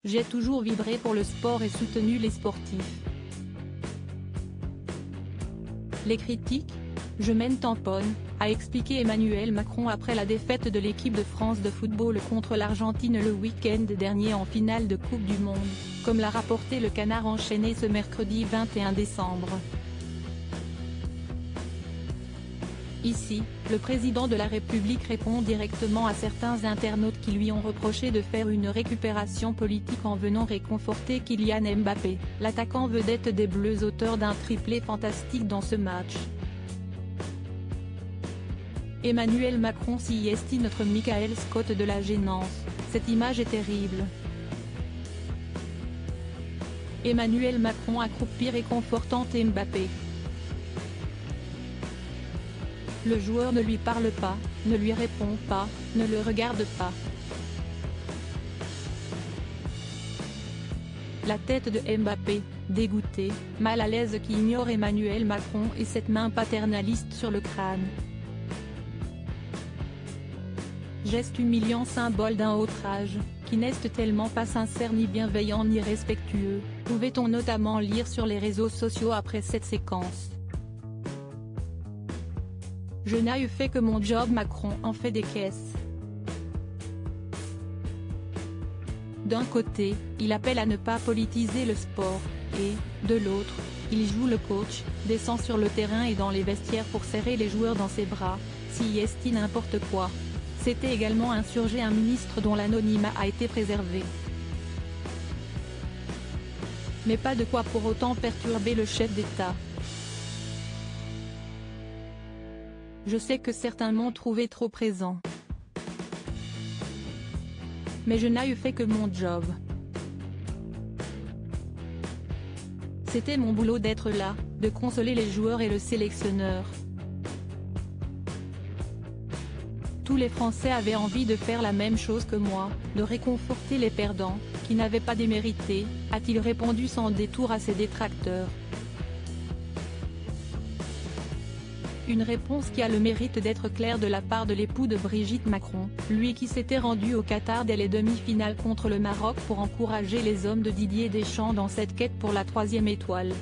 J'ai toujours vibré pour le sport et soutenu les sportifs. Les critiques ? Je m'en tamponne, a expliqué Emmanuel Macron après la défaite de l'équipe de France de football contre l'Argentine le week-end dernier en finale de Coupe du Monde, comme l'a rapporté le Canard enchaîné ce mercredi 21 décembre. Ici, le président de la République répond directement à certains internautes qui lui ont reproché de faire une récupération politique en venant réconforter Kylian Mbappé, l'attaquant vedette des Bleus auteur d'un triplé fantastique dans ce match. Emmanuel Macron s'y estime notre Michael Scott de la gênance, cette image est terrible. Emmanuel Macron accroupi réconfortant Mbappé. Le joueur ne lui parle pas, ne lui répond pas, ne le regarde pas. La tête de Mbappé, dégoûté, mal à l'aise qui ignore Emmanuel Macron et cette main paternaliste sur le crâne. Geste humiliant symbole d'un autre âge, qui n'est tellement pas sincère ni bienveillant ni respectueux, pouvait-on notamment lire sur les réseaux sociaux après cette séquence. Je n'ai fait que mon job, Macron en fait des caisses. D'un côté, il appelle à ne pas politiser le sport, et, de l'autre, il joue le coach, descend sur le terrain et dans les vestiaires pour serrer les joueurs dans ses bras, s'y est n'importe quoi. S'était également insurgé un ministre dont l'anonymat a été préservé. Mais pas de quoi pour autant perturber le chef d'État. Je sais que certains m'ont trouvé trop présent. Mais je n'ai fait que mon job. C'était mon boulot d'être là, de consoler les joueurs et le sélectionneur. Tous les Français avaient envie de faire la même chose que moi, de réconforter les perdants, qui n'avaient pas démérité, a-t-il répondu sans détour à ses détracteurs. Une réponse qui a le mérite d'être claire de la part de l'époux de Brigitte Macron, lui qui s'était rendu au Qatar dès les demi-finales contre le Maroc pour encourager les hommes de Didier Deschamps dans cette quête pour la 3e étoile.